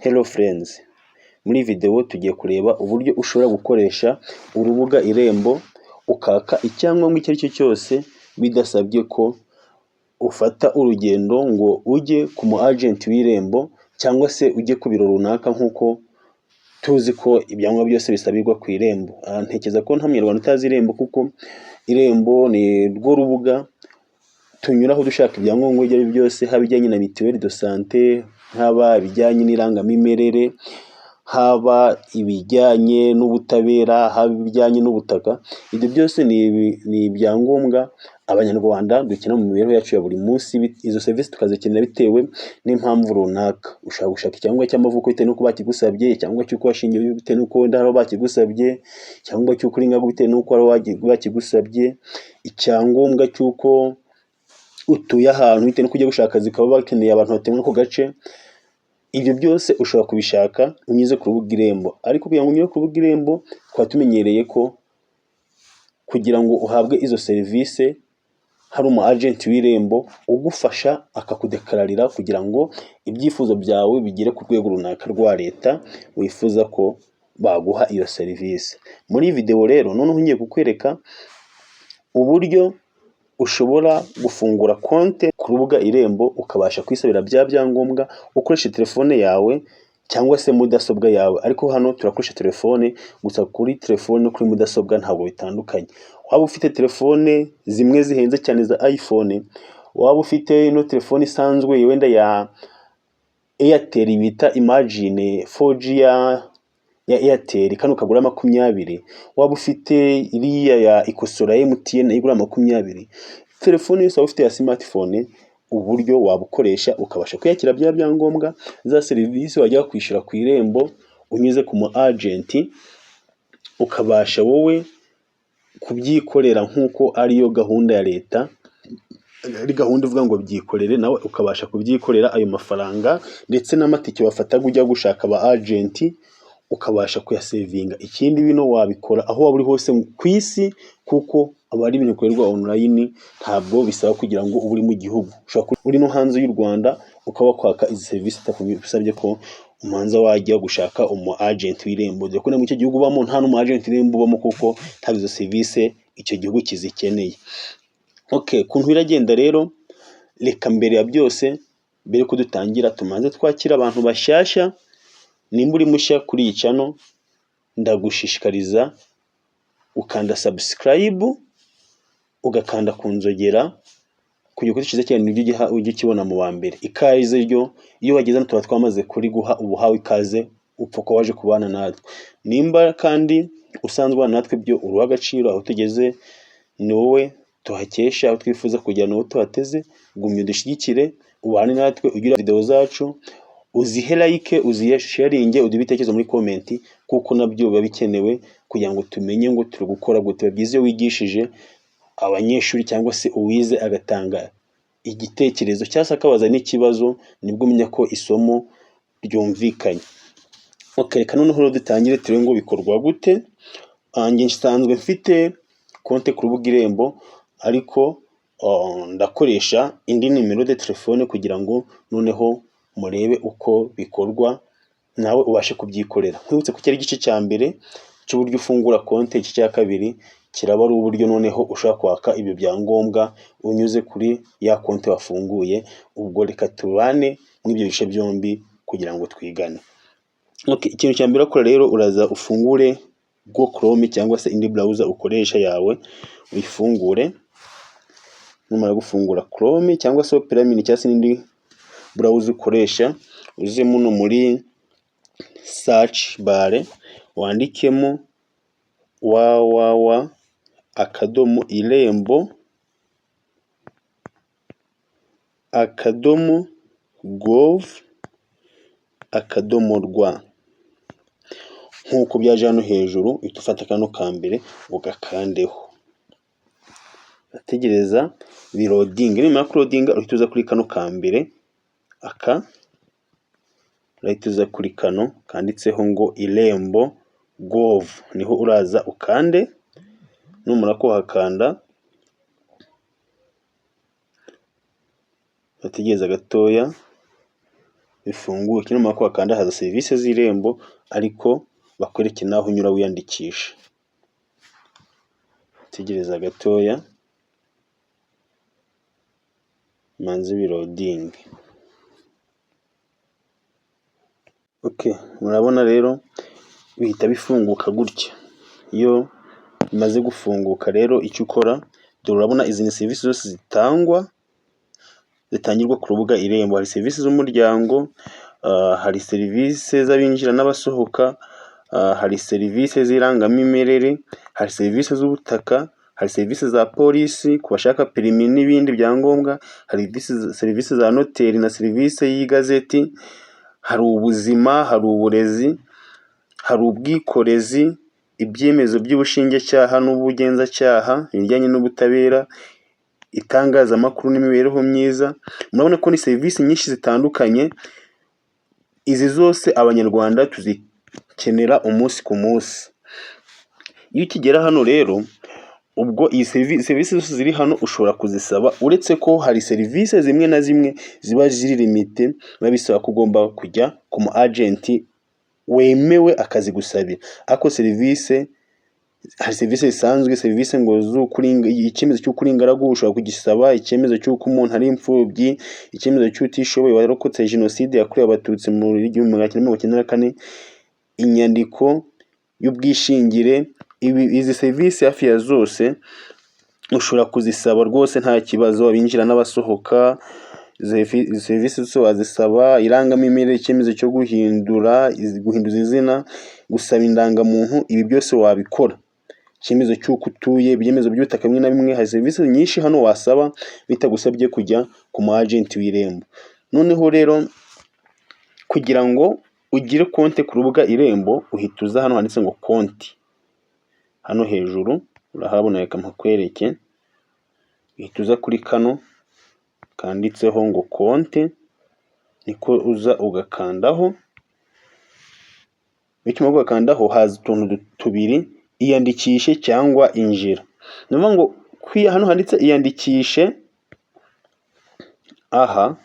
Hello friends, muri video tugiye kureba uburyo ushobora gukoresha urubuga Irembo ukaka icyangombwa icyo ari cyo cyose bidasabye ko ufata urugendo ngo ujye ku mu agent w'Irembo cyangwa se ujye ku biro runaka, nkuko tuzi ko ibyangombwa byose bisabirwa ku Irembo. Ntekereza ko nta munyarwanda utazi Irembo, kuko Irembo ni rwo rubuga tunyuraho dushaka ibyangombwa ibyo ari byose, haba ibijyanye na mituelle de santé, haba ibijyanye n'irangamimerere, haba ibijyanye n'ubutabera, haba ibijyanye n'ubutaka. Ibyo byose ni ibyangombwa abanyarwanda dukenera mu mibereho yacu ya buri munsi. Izo service tukazikenera bitewe n'impamvu runaka. Ushaka gushaka icyangombwa cy'amavuko bitewe n'uko bakigusabye, icyangombwa cy'uko washingiwe bitewe n'uko wenda hari bakigusabye, icyangombwa cy'uko uri ingabo bitewe n'uko hari bakigusabye, icyangombwa cy'uko utuye ahantu bitewe n'uko ujya gushaka akazi kaba bakeneye abantu batuye muri ako gace. Ibyo byose ushobora kubishaka unyuze ku rubuga Irembo. Ariko kugira ngo unyure ku rubuga Irembo, twaba tumenyereye ko kugira ngo uhabwe izo serivisi hari umu agent w'Irembo ugufasha akakudekararira kugira ngo ibyifuzo byawe bigere ku rwego runaka rwa leta wifuza ko baguha iyo serivisi. Muri iyi video rero noneho ngiye kukwereka uburyo ushobora gufungura konte ku rubuga Irembo ukabasha kwisabira bya byangombwa ukoresha telefone yawe cyangwa se mudasobwa yawe. Ariko hano turakoresha telefone gusa, kuri telefone no kuri mudasobwa ntabwo bitandukanye. Waba ufite telefone zimwe zihenze cyane za iPhone, waba ufite no telefone isanzwe wenda ya Airtel bita Imagine 4G ya Airtel kano kagura 20, waba ufite iriya ya ikosora ya MTN igura 20, telefone yose waba ufite ya smartphone, uburyo wabukoresha ukabasha kwiyakira bya byangombwa za serivisi wajya kwishyura ku Irembo unyuze ku mu agent, ukabasha wowe kubyikorera nkuko ariyo gahunda ya leta. Ari gahunda ivuga ngo byikorere, nawe ukabasha kubyikorera ayo mafaranga ndetse n'amatike bafataga ujya gushaka aba agent ukabasha kuyasevinga. Ikindi bino wabikora aho waba uri hose ku isi, kuko aba ari ibintu bikorerwa online, ntabwo bisaba kugira ngo uri mu gihugu. Ushobora uri no hanze y'u Rwanda ukaba kwaka izi service bitasabye ko umanza wajya gushaka umu agent w'Irembo. Dore ko no mu icyo gihugu bamo nta n'umu agent w'Irembo bamo, kuko ntabwo izo service icyo gihugu kizikeneye. Okay, kuntu biragenda rero, reka mbere ya byose, mbere ko dutangira tumanze twakira abantu bashyashya. Nimba uri mushya kuri iyi channel, ndagushishikariza ukanda subscribe, ugakanda ku nzogera kugira ko cyiza cyane ujye kibona mu wa mbere. Ikaze ryo iyo wageze tuba twamaze kuri guha ubuhawe ikaze upfa ko waje kubana natwe. Nimba kandi usanzwe natwe byo uruha agaciro, aho tugeze ni wowe tuhakesha, aho twifuza kujyana n'uwo tuhateze. Gumya udushyigikire, ubane natwe, ugira video zacu, uzihe like, uzihe sharing, udubitekerezo muri comment, kuko nabyo biba bikenewe kugira ngo tumenye ngo turi gukora gute. Byize wigishije abanyeshuri cyangwa se uwize agatanga igitekerezo cyangwa se akabaza n'ikibazo, nibwo umenya ko isomo ryumvikanye. Okay, reka noneho dutangire turebe ngo bikorwa gute. Njye nsanzwe mfite konte ku rubuga Irembo, ariko ndakoresha indi nimero de telefone kugira ngo noneho murebe uko bikorwa nawe ubashe kubyikorera. Nkwibutse ko cyari igice cya mbere cy'uburyo ufungura konte, igice cya kabiri kiraba ari uburyo noneho ushaka kwaka ibyo byangombwa unyuze kuri ya konte wafunguye. Ubwo reka tubane muri ibyo bice byombi kugira ngo twigane. Okay, ikintu cya mbere ukora rero, uraza ufungure Google Chrome cyangwa se indi browser ukoresha yawe, uyifungure. Numara gufungura Chrome cyangwa se Opera Mini cyangwa se indi browser ukoresha, uze muno muri search bar wandikemo www.irembo.gov.rw nkuko byaje hano hejuru. Uhita ufata kano ka mbere ugakandeho, ategereza biloading. Nyuma ya loading uhita uza kuri kano ka mbere, urahita uza kuri kano kanditseho ngo Irembo Gov, niho uraza ukande. Numara kuhakanda utegereza gatoya, bifunguke, numara kuhakanda haza serivisi z'irembo ariko bakwereke n'aho unyura wiyandikisha. Tegereza gatoya manze birodinge. Murabona rero bihita bifunguka gutya. Iyo bimaze gufunguka rero icyo ukora, dore urabona izi ni serivisi zose zitangirwa ku rubuga irembo. Hari serivisi z'umuryango, hari serivisi z'abinjira n'abasohoka, hari serivisi z'irangamimerere, hari serivisi z'ubutaka, hari serivisi za polisi ku bashaka perimi n'ibindi byangombwa, hari serivisi za noteri na serivisi y'igazeti, hari ubuzima, hari uburezi, hari ubwikorezi, ibyemezo by'ubushinjacyaha n'ubugenzacyaha, ibijyanye n'ubutabera, itangazamakuru n'imibereho myiza. Murabona ko ni serivisi nyinshi zitandukanye. Izi zose abanyarwanda tuzikenera umunsi ku munsi. Iyo ukigera hano rero, ubwo iyi serivisi zose ziri hano ushobora kuzisaba, uretse ko hari serivisi zimwe na zimwe ziba ziri limite, biba bisaba ko ugomba kujya ku mu agenti wemewe akazigusabira. Ariko hari serivisi zisanzwe, serivisi ngo icyemezo cy'uko uri ingaragu ushobora kugisaba, icyemezo cy'uko umuntu ari imfubyi, icyemezo cy'utishoboye warokotse jenoside yakorewe abatutsi mu 1994, inyandiko y'ubwishingire. Izi serivisi hafi ya zose ushobora kuzisaba rwose nta kibazo. Abinjira n'abasohoka, serivisi zose wazisaba, irangamimerere, icyemezo cyo guhinduza izina, gusaba indangamuntu, ibi byose wabikora. Icyemezo cy'uko utuye, ibyemezo by'ubutaka bimwe na bimwe. Hari serivisi nyinshi hano wasaba bitagusabye kujya ku mu agenti w'irembo. Noneho rero kugira ngo ugire konti ku rubuga irembo, uhita uza hano handitse ngo konti. Hano hejuru urahabona, reka mpakwereke. Uhita uza kuri kano kanditseho ngo konti, niko uza ugakandaho. Bityo ugakandaho haza utuntu tubiri, iyandikishe cyangwa injira. Ni ukuvuga ngo hano handitse iyandikishe, aha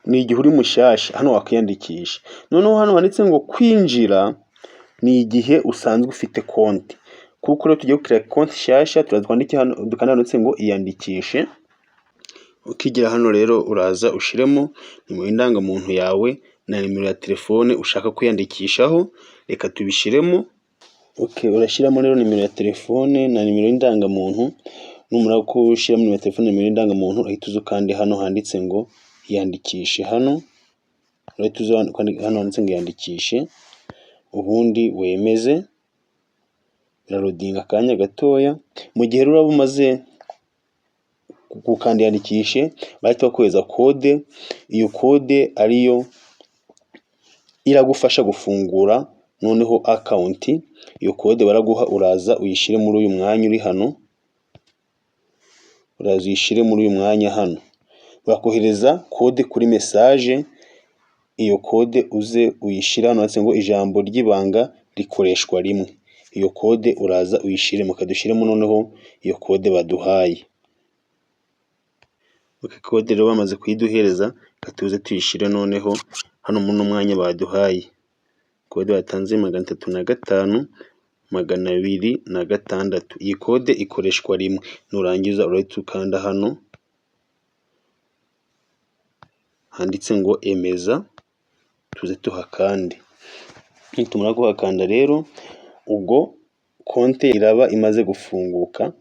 ni igihe uri mushyashya, hano wakwiyandikisha. Noneho hano handitse ngo kwinjira, ni igihe usanzwe ufite konti. Kuko rero tugiye gukira konti nshyashya, twandike hano, dukanda handitse ngo iyandikishe. Ukigera hano rero uraza ushiremo nimero y'indangamuntu yawe na nimero ya telefone ushaka kwiyandikishaho. Reka tubishiremo. Urashyiramo rero nimero ya telefone na nimero y'indangamuntu. Numara gushyiramo nimero ya telefone na nimero y'indangamuntu, urahita uza ukande hano handitse ngo yandikishe. Hano urahita uza hano handitse ngo yandikishe, ubundi wemeze. Birarodinga akanya gatoya. Mu gihe rero uraba umaze gukanda yandikishe, bahita bakohereza kode. Iyo kode ariyo iragufasha gufungura noneho akawunti. Iyo kode baraguha, uraza uyishyire muri uyu mwanya uri hano. Uraza uyishyire muri uyu mwanya hano. Bakohereza kode kuri message. Iyo kode uze uyishyire hano handitse ngo ijambo ry'ibanga rikoreshwa rimwe. Iyo kode uraza uyishyiremo, kadushyiremo noneho iyo kode baduhaye. Kode rero bamaze kuyiduhereza, katuze tuyishyire noneho hano muri mwanya baduhaye. Kode batanze 305 206. Iyi kode ikoreshwa rimwe. Nurangiza urahita ukanda hano handitse ngo emeza, tuze tuhakande. Nitumara kuhakanda rero, ubwo konti iraba imaze gufunguka.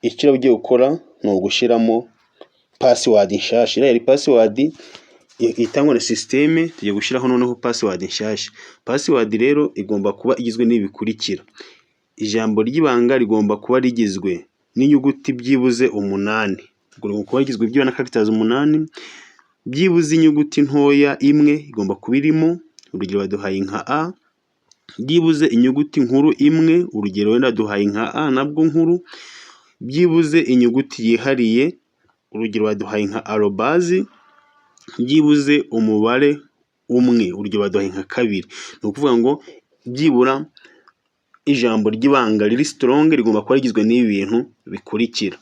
Icyo ugiye gukora ni ugushyiramo password nshyashya. Yari password itangwa na systeme, tugiye gushyiraho noneho password nshyashya. Password rero igomba kuba igizwe n'ibi bikurikira. Ijambo ry'ibanga rigomba kuba rigizwe n'inyuguti byibuze 8. Igomba kuba rigizwe byibana characters 8. Byibuze inyuguti ntoya imwe igomba kuba irimo. Urugero baduhaye nka A. Byibuze inyuguti nkuru imwe, urugero wenda duhaye nka A nabwo nkuru. Byibuze inyuguti yihariye, urugero baduhaye nka arrobazi. Byibuze umubare umwe, urugero baduhaye nka 2. Ni ukuvuga ngo byibura ijambo ry'ibanga riri strong rigomba kuba rigizwe n'ibi bintu bikurikira.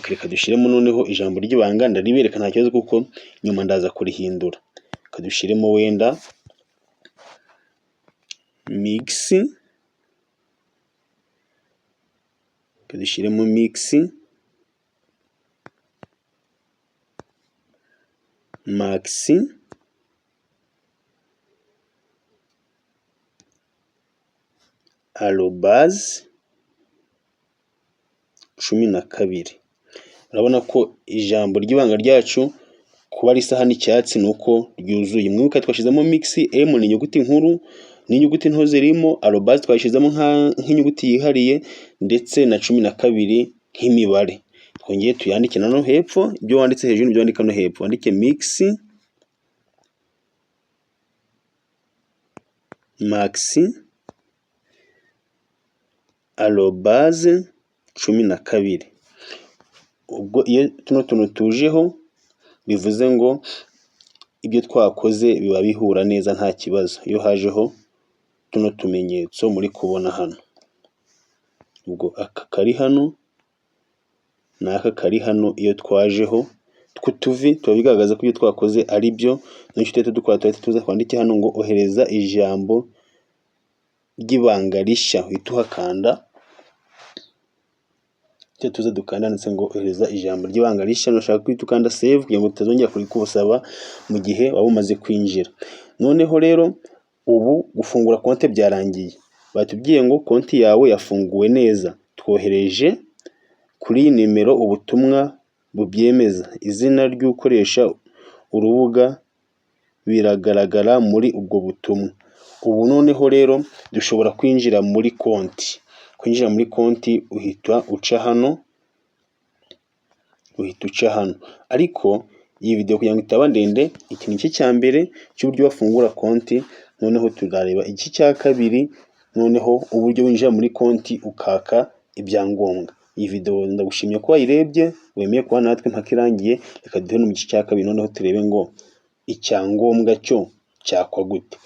Reka dushyiremo noneho ijambo ry'ibanga, ndaribereka nta kibazo kuko nyuma ndaza kurihindura. dushyiremo wenda mix, dushyiremo mix max arobase 12. Urabona ko ijambo ry'ibanga ryacu kuba risa hano icyatsi ni uko ryuzuye. Mwibuke twashyizemo mix, m ni inyuguti nkuru n'inyuguti nto zirimo, arobase twashyizemo nk'inyuguti yihariye, ndetse na 12 nk'imibare. Twongeye tuyandike nano hepfo, ibyo wanditse hejuru n'ibyo wandika no hepfo. Wandike mix max arobase 12. Ubwo iyo tuno tuntu tujeho bivuze ngo ibyo twakoze biba bihura neza nta kibazo. Iyo hajeho tuno tumenyetso muri kubona hano, ubwo aka kari hano n'aka kari hano, iyo twajeho tw'utuvi tuba bigaragaza ko ibyo twakoze ari byo. N'icyo tuhita dukora, tuhita tuza twandike hano ngo ohereza ijambo ry'ibanga rishya. Uhita uhakanda, icyo tuza dukanda handitse ngo ohereza ijambo ry'ibanga rishya. Nushaka kwita ukanda save kugira ngo tutazongera kurikubusaba mu gihe waba umaze kwinjira. Noneho rero ubu gufungura konti byarangiye, batubwiye ngo konti yawe yafunguwe neza. Twohereje kuri iyi nimero ubutumwa bubyemeza. Izina ry'ukoresha urubuga biragaragara muri ubwo butumwa. Ubu noneho rero dushobora kwinjira muri konti. Kwinjira muri konti uhita uca hano, ariko iyi video kugira ngo itaba ndende, iki ni cyo cya mbere cy'uburyo bafungura konti. Noneho tuzareba iki cya kabiri, noneho uburyo winjira muri konti ukaka ibyangombwa. Iyi video ndagushimiye ko wayirebye, wemeye kuba natwe mpaka irangiye. Reka duhe no mu gice cya kabiri, noneho turebe ngo icyangombwa cyo cyakwa gute.